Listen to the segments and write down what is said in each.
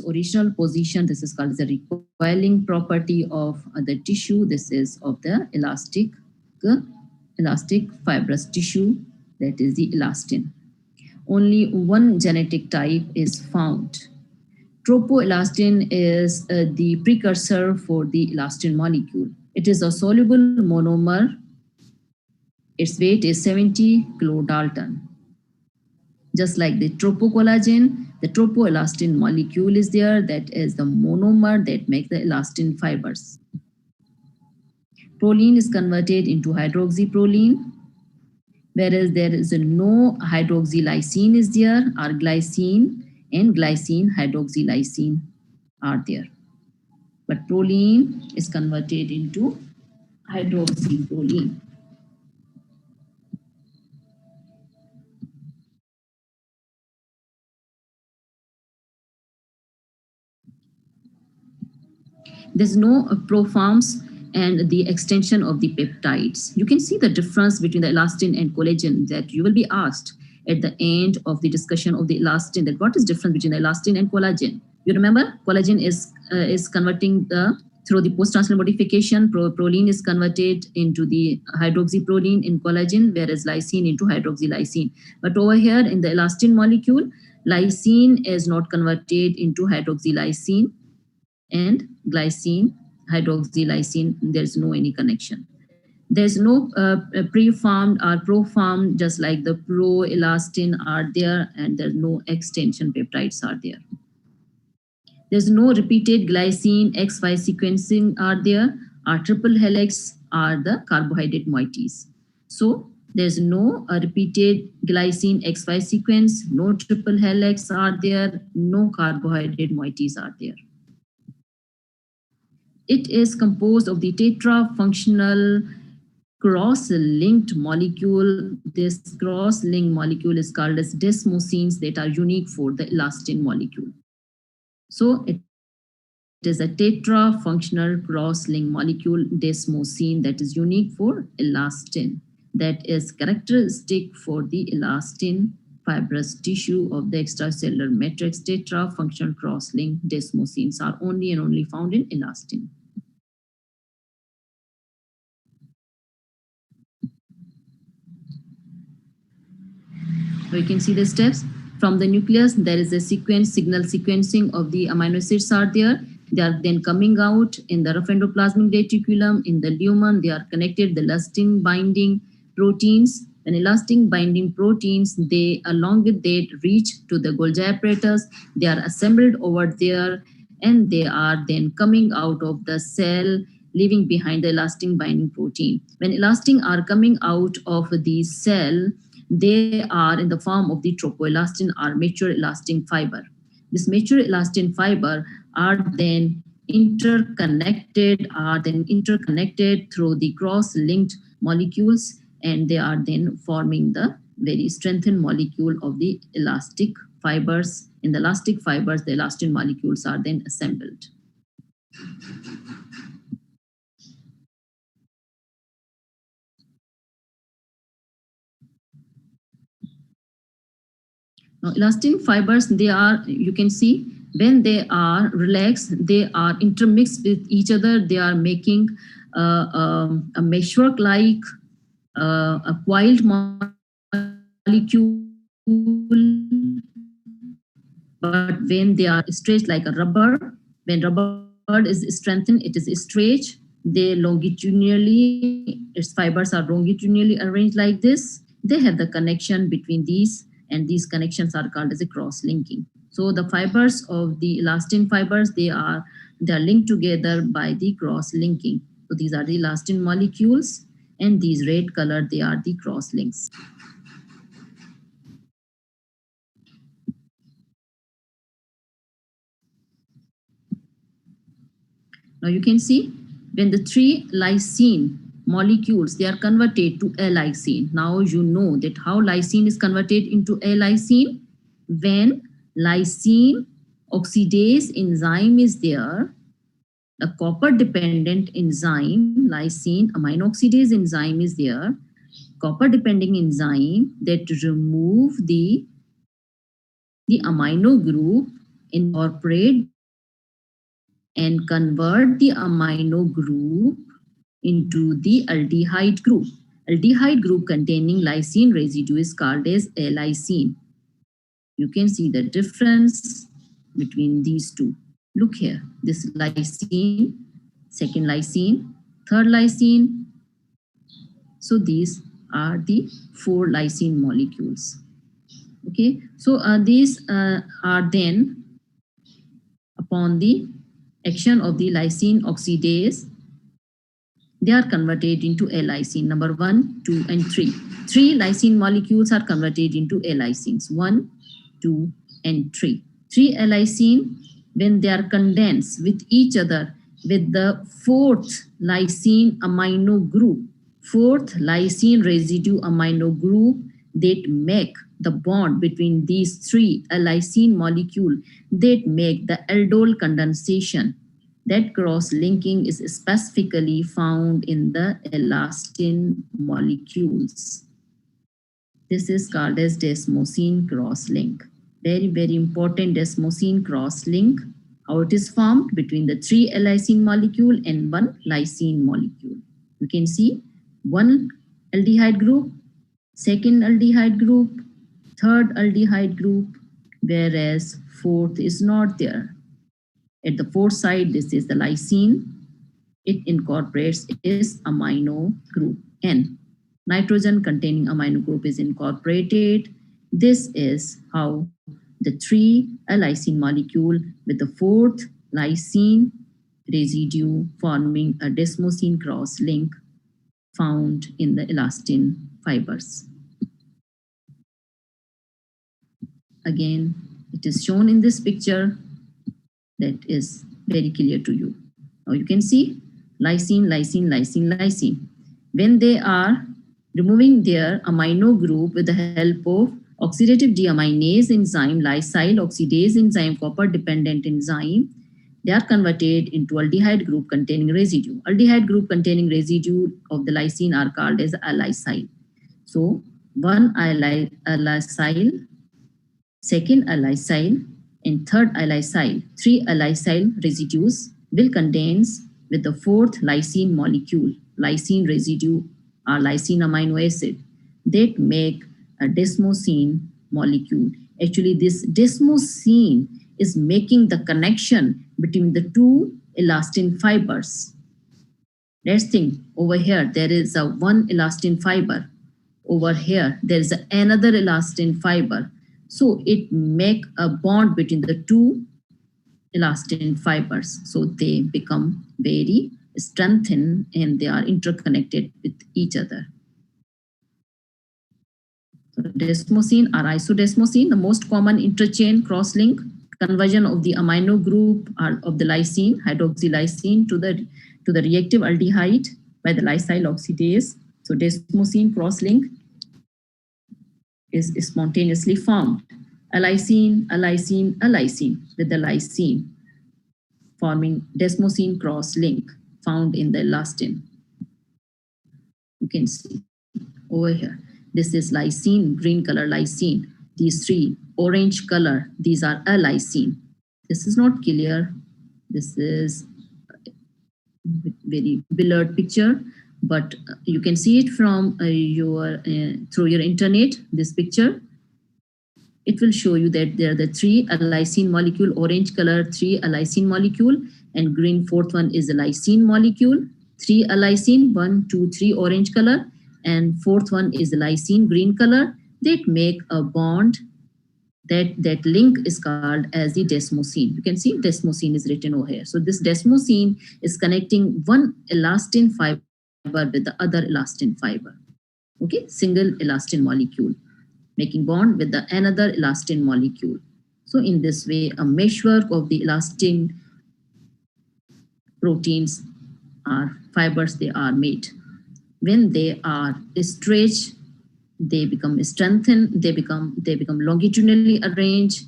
original position. This is called the recoiling property of the tissue. This is of the elastic fibrous tissue, that is the elastin. Only one genetic type is found. Tropoelastin is the precursor for the elastin molecule. It is a soluble monomer. Its weight is 70 kilodalton. Just like the tropocollagen, the tropoelastin molecule is there, that is the monomer that makes the elastin fibers. Proline is converted into hydroxyproline, whereas there is no hydroxylysine is there, or glycine and glycine hydroxylysine are there. But proline is converted into hydroxyproline. There's no proforms and the extension of the peptides. You can see the difference between the elastin and collagen that you will be asked at the end of the discussion of the elastin, that what is difference between the elastin and collagen. You remember collagen is converting through the post-translational modification, proline is converted into the hydroxyproline in collagen, whereas lysine into hydroxylysine. But over here in the elastin molecule, lysine is not converted into hydroxylysine, and glycine, hydroxylysine, there's no any connection. There's no preformed or proformed, just like the proelastin are there, and there's no extension peptides are there. There's no repeated glycine XY sequencing are there. Our triple helix are the carbohydrate moieties. So there's no repeated glycine XY sequence, no triple helix are there, no carbohydrate moieties are there. It is composed of the tetra-functional cross-linked molecule. This cross-linked molecule is called as desmosines that are unique for the elastin molecule. So it is a tetra-functional cross-linked molecule, desmosine, that is unique for elastin, that is characteristic for the elastin fibrous tissue of the extracellular matrix. Tetra-functional cross-linked desmosines are only and only found in elastin. So you can see the steps. From the nucleus, there is a signal sequencing of the amino acids are there. They are then coming out in the rough endoplasmic reticulum. In the lumen, they are connected, the elastin binding proteins. And elastin binding proteins, they along with that reach to the Golgi apparatus. They are assembled over there, and they are then coming out of the cell, leaving behind the elastin binding protein. When elastin are coming out of the cell, they are in the form of the tropoelastin or mature elastin fiber. This mature elastin fiber are then interconnected through the cross-linked molecules, and they are then forming the very strengthened molecule of the elastic fibers. In the elastic fibers, the elastin molecules are then assembled. Now, elastin fibers, they are, you can see, when they are relaxed, they are intermixed with each other. They are making a meshwork-like a coiled molecule. But when they are stretched like a rubber, when rubber is strengthened, it is stretched. They longitudinally, its fibers are longitudinally arranged like this. They have the connection between these, and these connections are called as a cross-linking. So the fibers of the elastin fibers, they are linked together by the cross-linking. So these are the elastin molecules, and these red color, they are the cross-links. Now you can see when the 3 lysine molecules, they are converted to A-lysine. Now you know that how lysine is converted into A-lysine. When lysine oxidase enzyme is there, a copper-dependent enzyme, lysine amino oxidase enzyme is there, copper-dependent enzyme that remove the amino group, incorporate and convert the amino group into the aldehyde group. Aldehyde group containing lysine residue is called as lysine. You can see the difference between these two. Look here, this lysine, second lysine, third lysine. So these are the 4 lysine molecules. Okay, so these are then, upon the action of the lysine oxidase, they are converted into L-lysine, number 1, 2, and 3. 3 lysine molecules are converted into L-lysines, 1, 2, and 3. 3 L-lysine, when they are condensed with each other with the 4th lysine amino group, 4th lysine residue amino group, that make the bond between these 3 L-lysine molecule, that make the aldol condensation. That cross-linking is specifically found in the elastin molecules. This is called as desmosine cross-link. Very, very important desmosine cross-link. How it is formed between the 3 lysine molecule and 1 lysine molecule. You can see 1 aldehyde group, 2nd aldehyde group, 3rd aldehyde group, whereas 4th is not there. At the 4th side, this is the lysine. It incorporates its amino group N. Nitrogen containing amino group is incorporated. This is how the 3 lysine molecule with the 4th lysine residue forming a desmosine cross link found in the elastin fibers. Again, it is shown in this picture. That is very clear to you. Now you can see lysine, lysine, lysine, lysine. When they are removing their amino group with the help of oxidative deaminase enzyme, lysyl oxidase enzyme, copper dependent enzyme, they are converted into aldehyde group containing residue. Aldehyde group containing residue of the lysine are called as allysyl. So 1 allysyl, 2nd allysyl, and 3rd allysyl. 3 allysyl residues will condense with the 4th lysine molecule, lysine residue or lysine amino acid, that make a desmosine molecule. Actually, this desmosine is making the connection between the 2 elastin fibers. Let's think, over here there is a 1 elastin fiber. Over here there is another elastin fiber. So it make a bond between the 2 elastin fibers. So they become very strengthened and they are interconnected with each other. So desmosine or isodesmosine, the most common interchain cross-link conversion of the amino group of the lysine, hydroxylysine, to the reactive aldehyde by the lysyl oxidase. So desmosine cross-link is spontaneously formed. A lysine, a lysine, a lysine with the lysine, forming desmosine cross-link found in the elastin. You can see over here. This is lysine, green color lysine. These 3, orange color, these are a lysine. This is not clear. This is very blurred picture, but you can see it from through your internet, this picture. It will show you that there are the 3 lysine molecule, orange color 3 lysine molecule, and green 4th one is a lysine molecule. 3 lysine, 1, 2, 3 orange color, and 4th one is lysine green color. That make a bond. That link is called as the desmosine. You can see desmosine is written over here. So this desmosine is connecting one elastin fiber with the other elastin fiber. Okay, single elastin molecule, making bond with the another elastin molecule. So in this way, a meshwork of the elastin proteins or fibers, they are made. When they are stretched, they become strengthened, they become longitudinally arranged,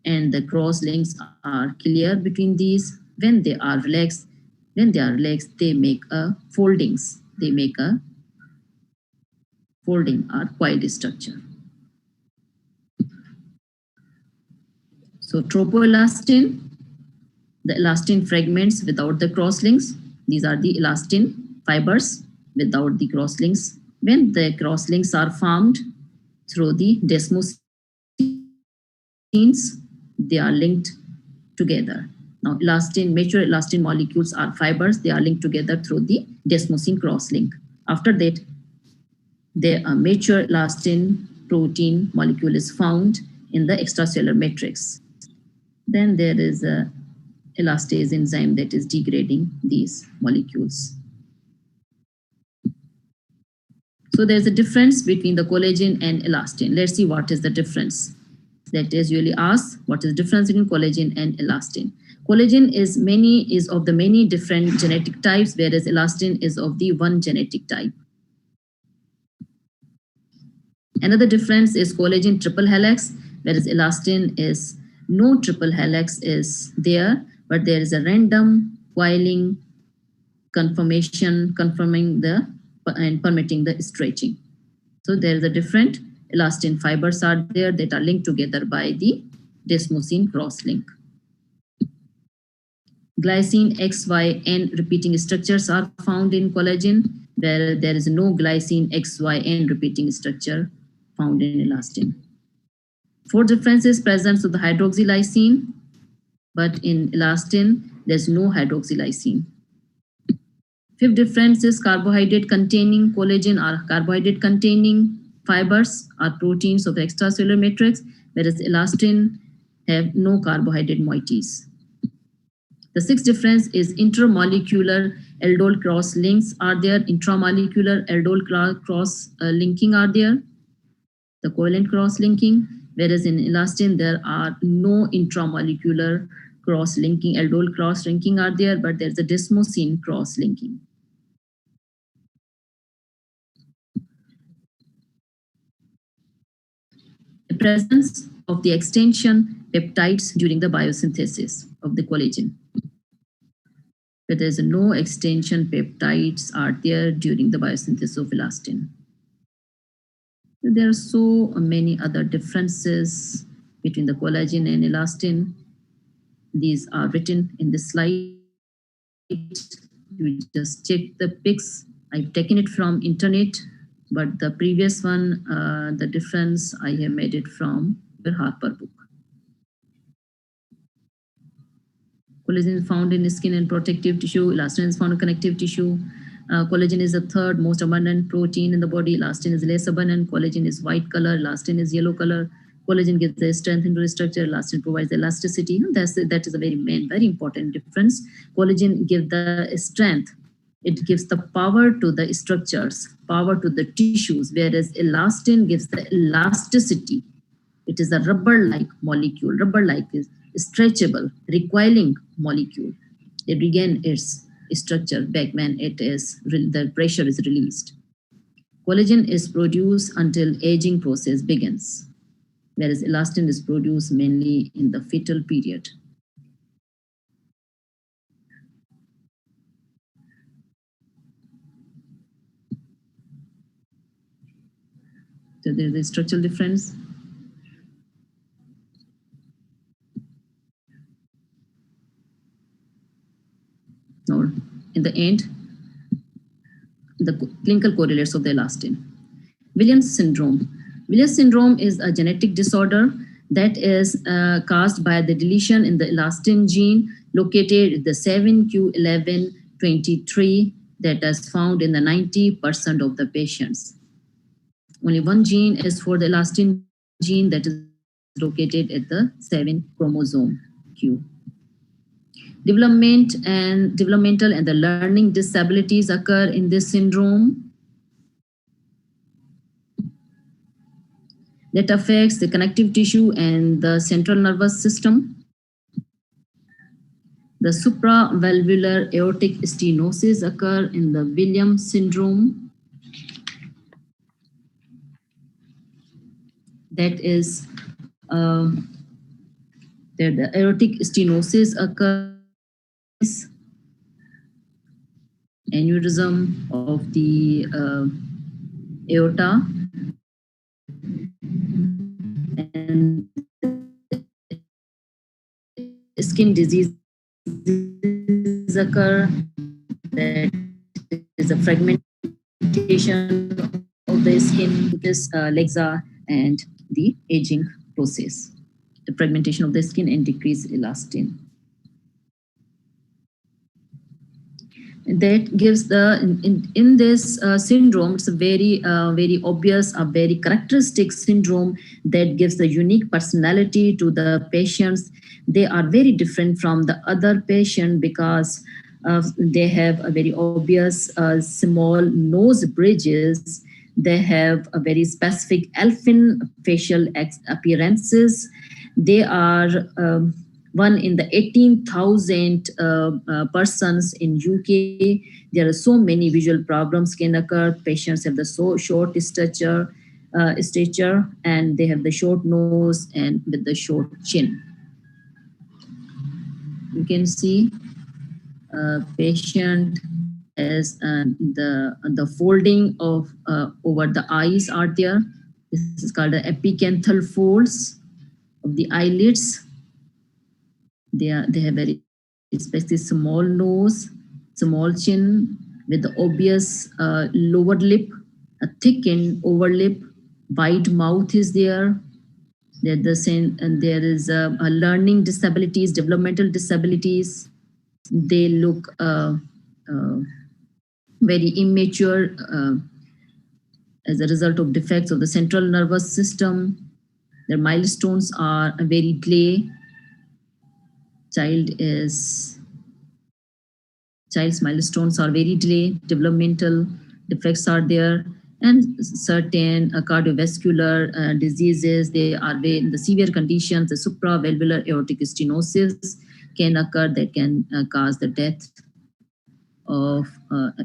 and the cross links are clear between these. When they are relaxed, they make a foldings. They make a folding or coiled structure. So tropoelastin The elastin fragments without the crosslinks. These are the elastin fibers without the crosslinks. When the crosslinks are formed through the desmosines, they are linked together. Now, mature elastin molecules are fibers. They are linked together through the desmosine crosslink. After that, the mature elastin protein molecule is found in the extracellular matrix. Then there is a elastase enzyme that is degrading these molecules. So there's a difference between the collagen and elastin. Let's see what is the difference. That is usually asked, what is the difference between collagen and elastin? Collagen is of the many different genetic types, whereas elastin is of the one genetic type. Another difference is collagen triple helix, whereas elastin is no triple helix is there, but there is a random coiling conformation confirming the and permitting the stretching. So there is a different elastin fibers are there that are linked together by the desmosine crosslink. Glycine X, Y, N repeating structures are found in collagen, where there is no glycine X, Y, N repeating structure found in elastin. Four differences present to the hydroxylysine, but in elastin, there's no hydroxylysine. Fifth difference is carbohydrate containing collagen are carbohydrate containing fibers are proteins of the extracellular matrix, whereas elastin have no carbohydrate moieties. The sixth difference is intermolecular aldol cross links are there, intramolecular aldol cross linking are there, the covalent cross linking, whereas in elastin there are no intramolecular cross linking, aldol cross linking are there, but there's a desmosine cross linking. The presence of the extension peptides during the biosynthesis of the collagen. But there's no extension peptides are there during the biosynthesis of elastin. There are so many other differences between the collagen and elastin. These are written in this slide. You just check the pics. I've taken it from internet, but the previous one, the difference, I have made it from the Harper book. Collagen is found in skin and protective tissue. Elastin is found in connective tissue. Collagen is the third most abundant protein in the body. Elastin is less abundant. Collagen is white color. Elastin is yellow color. Collagen gives the strength into the structure. Elastin provides the elasticity. That is a very important difference. Collagen gives the strength. It gives the power to the structures, power to the tissues, whereas elastin gives the elasticity. It is a rubber-like molecule. Rubber-like is stretchable, recoiling molecule. It regains its structure back when the pressure is released. Collagen is produced until aging process begins, whereas elastin is produced mainly in the fetal period. So there is a structural difference. Now, in the end, the clinical correlates of the elastin. Williams syndrome. Williams syndrome is a genetic disorder that is caused by the deletion in the elastin gene located in the 7q11.23 that is found in the 90% of the patients. Only one gene is for the elastin gene that is located at the 7 chromosome Q. Developmental and the learning disabilities occur in this syndrome that affects the connective tissue and the central nervous system. The supravalvular aortic stenosis occur in the Williams syndrome. That is the aortic stenosis occurs, aneurysm of the aorta, and skin disease disease occur, that is a fragmentation of the skin, this lexa, and the aging process, the fragmentation of the skin and decreased elastin. That gives the in this syndrome, it's a very very obvious, a very characteristic syndrome that gives the unique personality to the patients. They are very different from the other patient because they have a very obvious small nose bridges. They have a very specific elfin facial appearances. They are one in the 18,000 persons in UK. There are so many visual problems can occur. Patients have the so short stature, and they have the short nose and with the short chin. You can see patient as the folding of over the eyes are there. This is called the epicanthal folds of the eyelids. They have very especially small nose, small chin with the obvious lower lip, a thickened over lip, wide mouth is there. They're the same, and there is a learning disabilities, developmental disabilities. They look very immature as a result of defects of the central nervous system. Their milestones are very delayed. Child's milestones are very delayed. Developmental defects are there, and certain cardiovascular diseases. They are in the severe conditions. The supravalvular aortic stenosis can occur that can cause the death of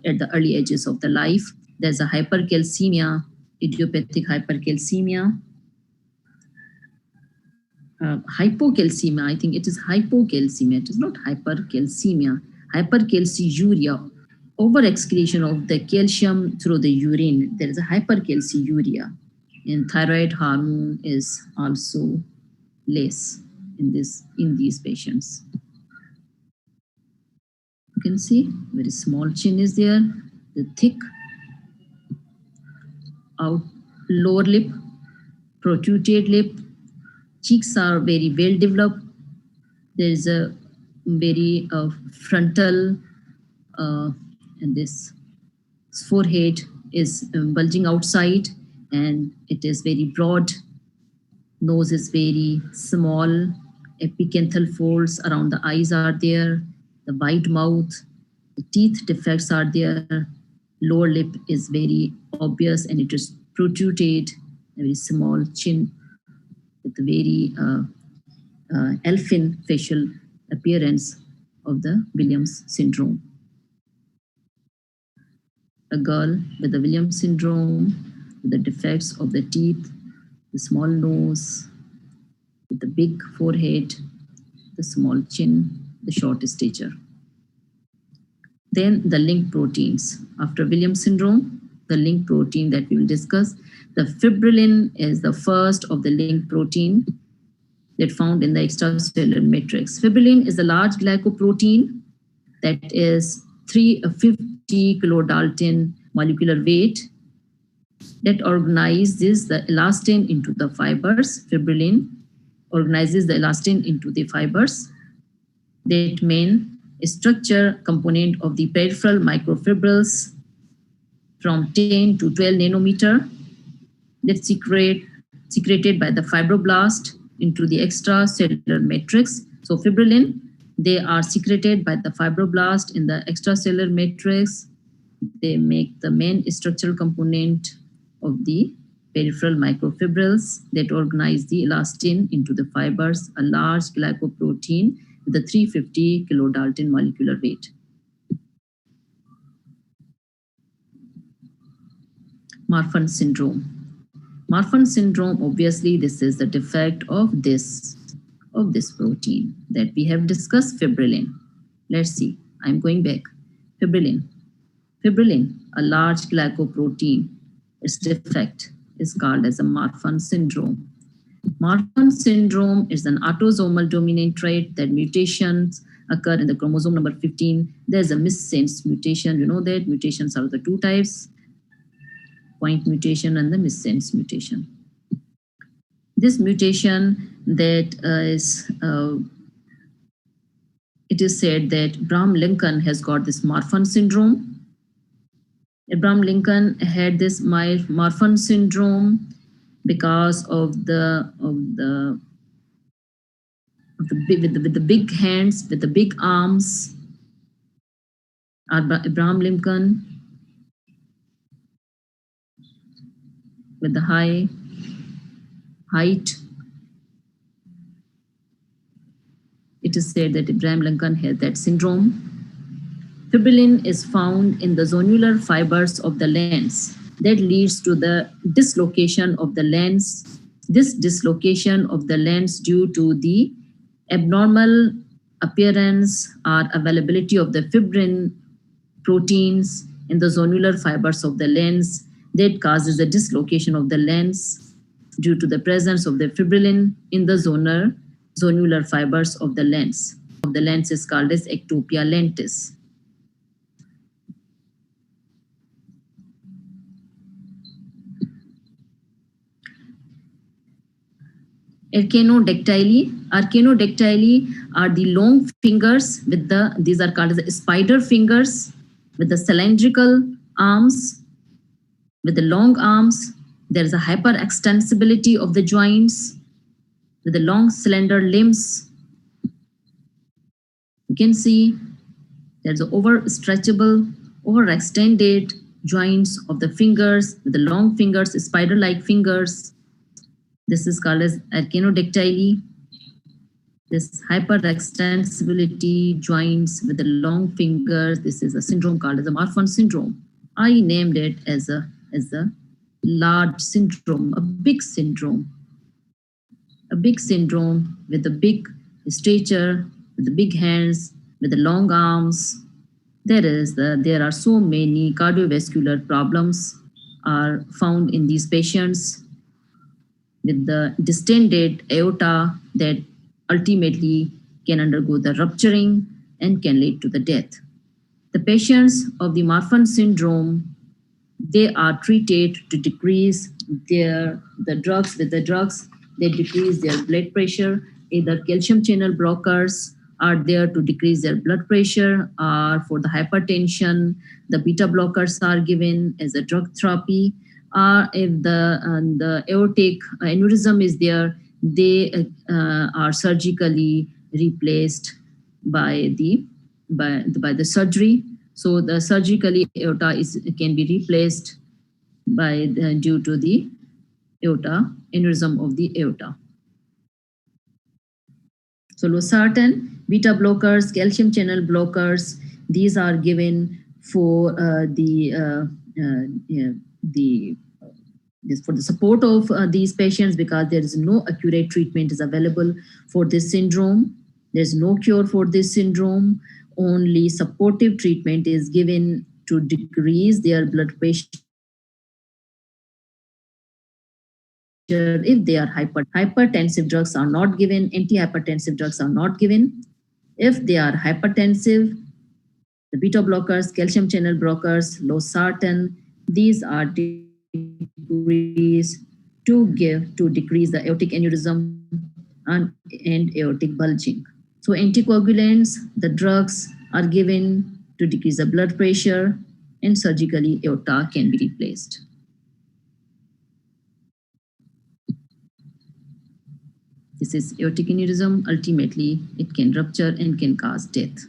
at the early ages of the life. There's a hypercalcemia, idiopathic hypercalcemia. Hypocalcemia, I think it is hypocalcemia, it is not hypercalcemia. Hypercalciuria, over-excretion of the calcium through the urine. There is a hypercalciuria, and thyroid hormone is also less in these patients. You can see very small chin is there, the thick out lower lip, protruded lip, cheeks are very well developed. There is a very frontal and this forehead is bulging outside, and it is very broad. Nose is very small. Epicanthal folds around the eyes are there. The wide mouth, the teeth defects are there. Lower lip is very obvious, and it is protruded. A very small chin with a very elfin facial appearance of the Williams syndrome. A girl with the Williams syndrome, with the defects of the teeth, the small nose, with the big forehead, the small chin, the short stature. Then the link proteins. After Williams syndrome, the link protein that we will discuss, the fibrillin is the first of the link protein that found in the extracellular matrix. Fibrillin is a large glycoprotein that is 350 kilodalton molecular weight that organizes the elastin into the fibers. Fibrillin organizes the elastin into the fibers. That main structure component of the peripheral microfibrils from 10 to 12 nanometer that's secreted by the fibroblast into the extracellular matrix. So fibrillin, they are secreted by the fibroblast in the extracellular matrix. They make the main structural component of the peripheral microfibrils that organize the elastin into the fibers, a large glycoprotein with a 350 kilodalton molecular weight. Marfan syndrome. Marfan syndrome, obviously, this is the defect of this protein that we have discussed, fibrillin. Let's see, I'm going back. Fibrillin. Fibrillin, a large glycoprotein, its defect is called as a Marfan syndrome. Marfan syndrome is an autosomal dominant trait that mutations occur in the chromosome number 15. There's a missense mutation. You know that mutations are the two types, point mutation and the missense mutation. This mutation that it is said that Abraham Lincoln has got this Marfan syndrome. Abraham Lincoln had this Marfan syndrome because of the with the big hands, with the big arms. Abraham Lincoln with the high height. It is said that Abraham Lincoln had that syndrome. Fibrillin is found in the zonular fibers of the lens. That leads to the dislocation of the lens. This dislocation of the lens due to the abnormal appearance or availability of the fibrin proteins in the zonular fibers of the lens that causes the dislocation of the lens due to the presence of the fibrillin in the zonular fibers of the lens. The lens is called as ectopia lentis. Archenodactyly are the long fingers with these are called as the spider fingers with the cylindrical arms, with the long arms. There is a hyperextensibility of the joints with the long slender limbs. You can see there's an overstretchable, overextended joints of the fingers with the long fingers, spider-like fingers. This is called as archenodactyly. This hyperextensibility joints with the long fingers. This is a syndrome called as a Marfan syndrome. I named it as a large syndrome, a big syndrome with the big stature, with the big hands, with the long arms. There are so many cardiovascular problems are found in these patients with the distended aorta that ultimately can undergo the rupturing and can lead to the death. The patients of the Marfan syndrome, they are treated to decrease the drugs. With the drugs, they decrease their blood pressure. Either calcium channel blockers are there to decrease their blood pressure, or for the hypertension, the beta blockers are given as a drug therapy. If the aortic aneurysm is there, they are surgically replaced by the surgery. So the surgically aorta can be replaced due to the aneurysm of the aorta. So losartan, beta blockers, calcium channel blockers, these are given for for the support of these patients, because there is no accurate treatment is available for this syndrome. There's no cure for this syndrome. Only supportive treatment is given to decrease their blood pressure. If they are hypertensive drugs are not given, antihypertensive drugs are not given. If they are hypertensive, the beta blockers, calcium channel blockers, losartan, these are decreased to decrease the aortic aneurysm and aortic bulging. So anticoagulants, the drugs are given to decrease the blood pressure, and surgically aorta can be replaced. This is aortic aneurysm. Ultimately, it can rupture and can cause death.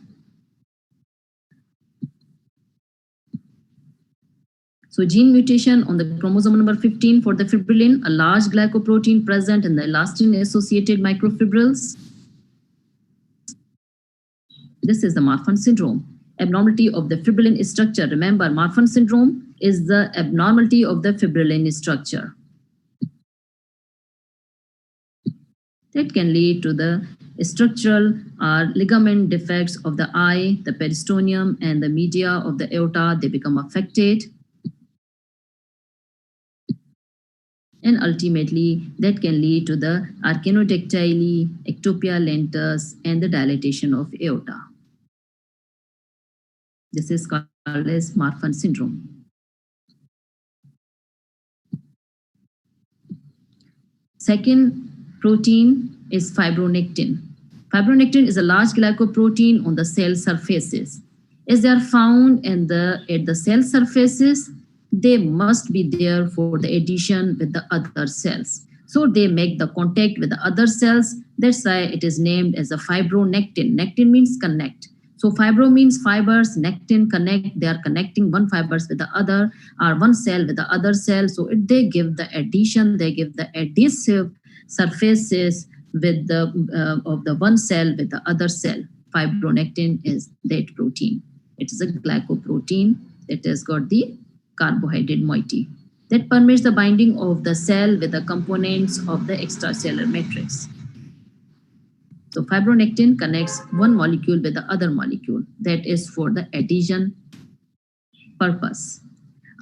So gene mutation on the chromosome number 15 for the fibrillin, a large glycoprotein present in the elastin-associated microfibrils. This is the Marfan syndrome. Abnormality of the fibrillin structure. Remember, Marfan syndrome is the abnormality of the fibrillin structure. That can lead to the structural or ligament defects of the eye, the peristonium, and the media of the aorta. They become affected. and ultimately that can lead to the arachnodactyly, ectopia lentus, and the dilatation of aorta. This is called as Marfan syndrome. Second protein is fibronectin. Fibronectin is a large glycoprotein on the cell surfaces. As they are found at the cell surfaces, they must be there for the addition with the other cells. So they make the contact with the other cells. That's why it is named as a fibronectin. Nectin means connect. So fibro means fibers, nectin, connect. They are connecting one fibers with the other, or one cell with the other cell. So they give the addition, they give the adhesive surfaces with the of the one cell with the other cell. Fibronectin is that protein. It is a glycoprotein that has got the carbohydrate moiety that permits the binding of the cell with the components of the extracellular matrix. So fibronectin connects one molecule with the other molecule. That is for the adhesion purpose.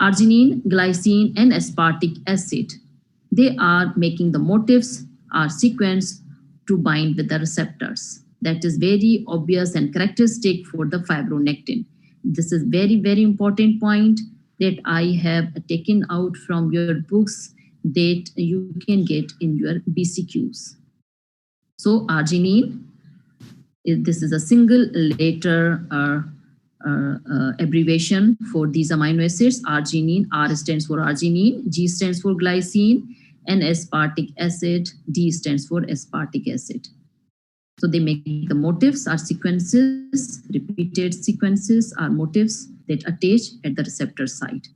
Arginine, glycine, and aspartic acid, they are making the motifs are sequenced to bind with the receptors. That is very obvious and characteristic for the fibronectin. This is very, very important point that I have taken out from your books that you can get in your BCQs. So arginine, this is a single letter abbreviation for these amino acids. Arginine, R stands for arginine, G stands for glycine, and aspartic acid, D stands for aspartic acid. So they make the motifs are sequences, repeated sequences are motifs that attach at the receptor site.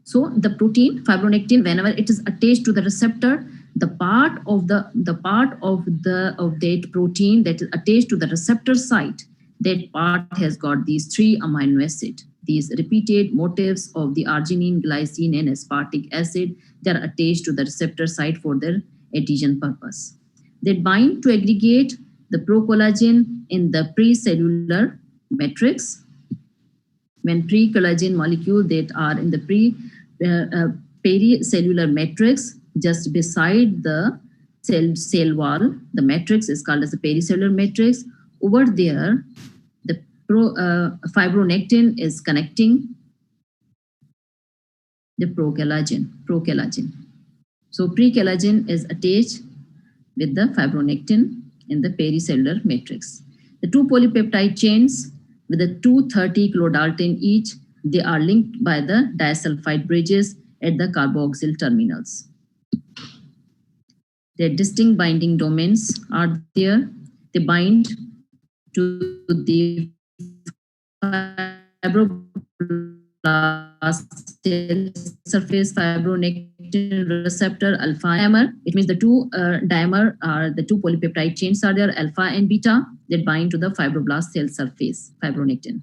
So the protein fibronectin, whenever it is attached to the receptor, the part of that protein that is attached to the receptor site, that part has got these three amino acids. These repeated motifs of the arginine, glycine, and aspartic acid, they are attached to the receptor site for their adhesion purpose. They bind to aggregate the procollagen in the precellular matrix. When pre-collagen molecules that are in the pericellular matrix, just beside the cell wall, the matrix is called as the pericellular matrix. Over there, the fibronectin is connecting the procollagen. So precollagen is attached with the fibronectin in the pericellular matrix. The two polypeptide chains with the 230 kilodalton each, they are linked by the disulfide bridges at the carboxyl terminals. Their distinct binding domains are there. They bind to the fibroblast cell surface fibronectin receptor alpha dimer. It means the two dimer are the two polypeptide chains are there, alpha and beta, that bind to the fibroblast cell surface fibronectin.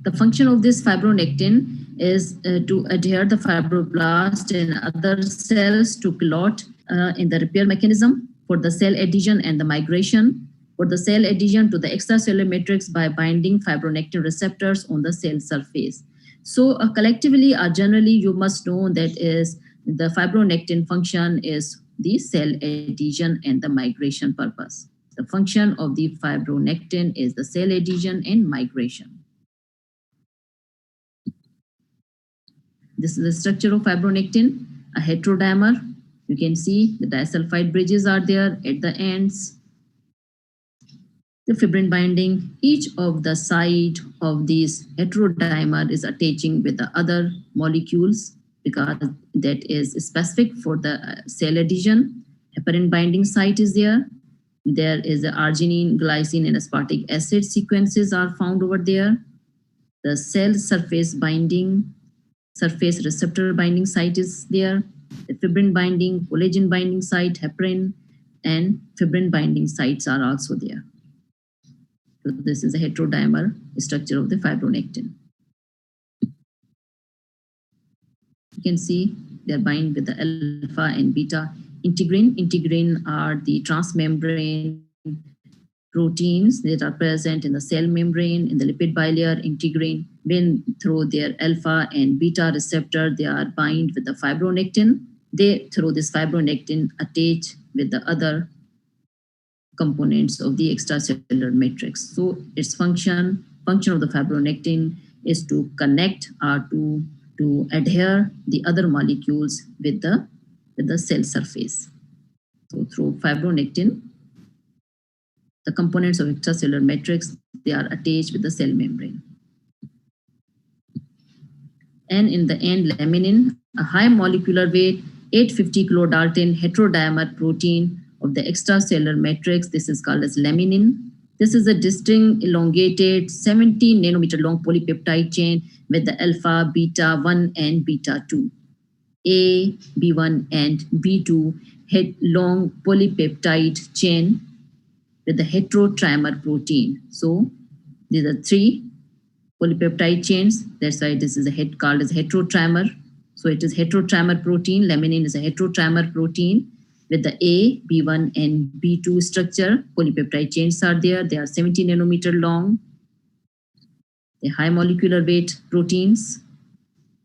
The function of this fibronectin is to adhere the fibroblast and other cells to clot in the repair mechanism for the cell adhesion and the migration, for the cell adhesion to the extracellular matrix by binding fibronectin receptors on the cell surface. So collectively or generally, you must know that is the fibronectin function is the cell adhesion and the migration purpose. The function of the fibronectin is the cell adhesion and migration. This is the structure of fibronectin, a heterodimer. You can see the disulfide bridges are there at the ends. The fibrin binding, each of the side of this heterodimer is attaching with the other molecules because that is specific for the cell adhesion. Heparin binding site is there. There is the arginine, glycine, and aspartic acid sequences are found over there. The cell surface binding, surface receptor binding site is there. The fibrin binding, collagen binding site, heparin, and fibrin binding sites are also there. So this is a heterodimer structure of the fibronectin. You can see they are bind with the alpha and beta integrin. Integrin are the transmembrane proteins that are present in the cell membrane, in the lipid bilayer, integrin. When through their alpha and beta receptor, they are bind with the fibronectin. They, through this fibronectin, attach with the other components of the extracellular matrix. So its function of the fibronectin is to connect or to adhere the other molecules with the cell surface. So through fibronectin, the components of extracellular matrix, they are attached with the cell membrane. And in the end, laminin, a high molecular weight, 850 kilodalton heterodimer protein of the extracellular matrix. This is called as laminin. This is a distinct, elongated, 70 nanometer long polypeptide chain with the alpha, beta 1 and beta 2. A, B1 and B2 had long polypeptide chain with the heterotrimer protein. So these are three polypeptide chains. That's why this is called as heterotrimer. So it is heterotrimer protein. Laminin is a heterotrimer protein with the A, B1 and B2 structure. Polypeptide chains are there. They are 70 nanometer long. The high molecular weight proteins.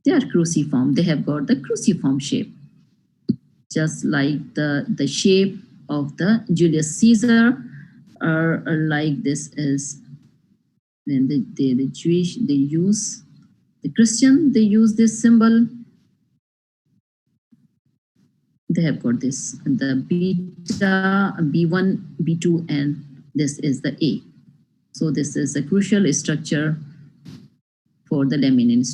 They are cruciform. They have got the cruciform shape, just like the shape of the Julius Caesar, or like this is when the Jewish, they use, the Christian, they use this symbol. They have got this, the beta, B1, B2, and this is the A. So this is a crucial structure for the laminin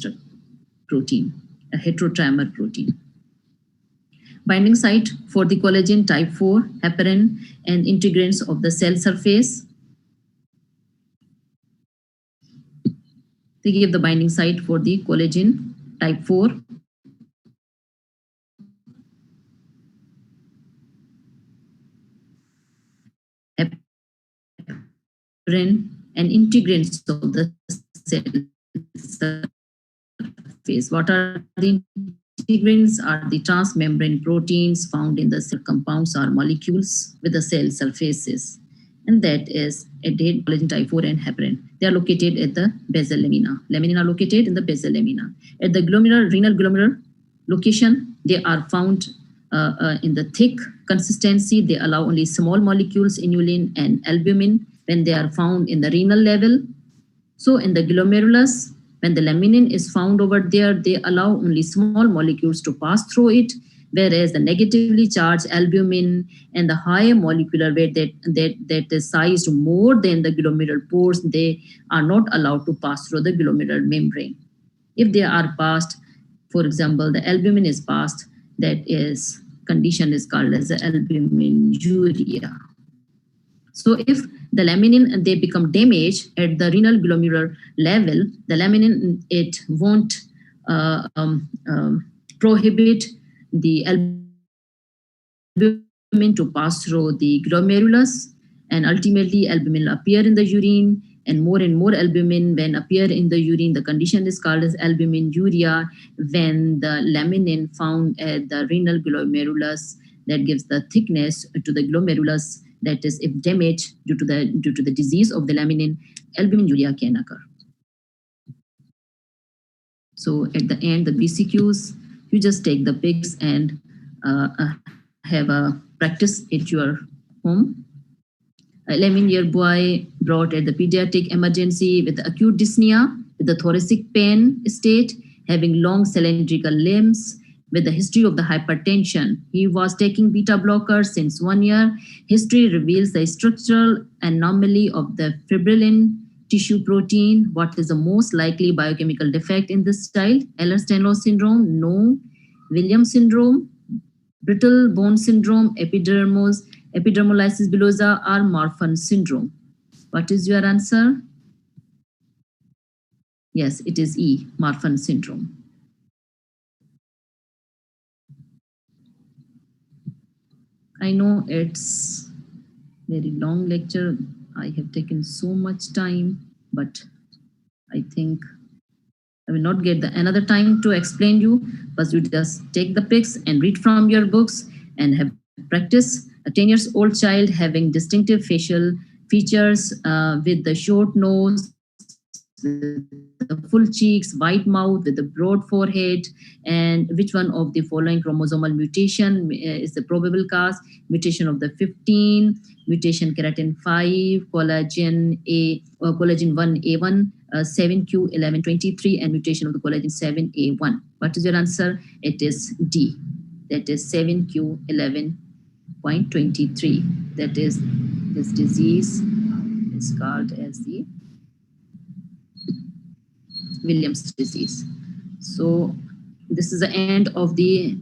protein, a heterotrimer protein. Binding site for the collagen type 4, heparin, and integrins of the cell surface. They give the binding site for the collagen type 4. Heparin and integrins of the cell surface. What are the integrins? Are the transmembrane proteins found in the cell compounds or molecules with the cell surfaces. And that is adherent collagen type 4 and heparin. They are located at the basal lamina. Laminin are located in the basal lamina. At the renal glomerular location, they are found in the thick consistency. They allow only small molecules, inulin and albumin, when they are found in the renal level. So in the glomerulus, when the laminin is found over there, they allow only small molecules to pass through it, whereas the negatively charged albumin and the higher molecular weight that is sized more than the glomerular pores, they are not allowed to pass through the glomerular membrane. If they are passed, for example, the albumin is passed, that is condition is called as the albuminuria. So if the laminin, they become damaged at the renal glomerular level, the laminin, it won't prohibit the albumin to pass through the glomerulus, and ultimately albumin will appear in the urine, and more albumin when appear in the urine. The condition is called as albuminuria. When the laminin found at the renal glomerulus, that gives the thickness to the glomerulus, that is, if damage due to the disease of the laminin, albuminuria can occur. So at the end, the BCQs, you just take the pics and have a practice at your home. 11-year boy brought at the pediatric emergency with acute dyspnea, with the thoracic pain state, having long cylindrical limbs, with the history of the hypertension. He was taking beta blockers since 1 year. History reveals the structural anomaly of the fibrillin tissue protein. What is the most likely biochemical defect in this child? Ehlers-Danlos syndrome? No. Williams syndrome? Brittle bone syndrome? Epidermolysis bullosa, or Marfan syndrome? What is your answer? Yes, it is E, Marfan syndrome. I know it's very long lecture. I have taken so much time, but I think I will not get another time to explain you, but you just take the pics and read from your books and have practice. A 10 years old child having distinctive facial features with the short nose, with the full cheeks, white mouth, with the broad forehead, and which one of the following chromosomal mutation is the probable cause? Mutation of the 15, mutation keratin 5, collagen 1A1, 7q1123, and mutation of the collagen 7A1. What is your answer? It is D. That is 7q11.23. That is, this disease is called as the Williams disease. So this is the end of the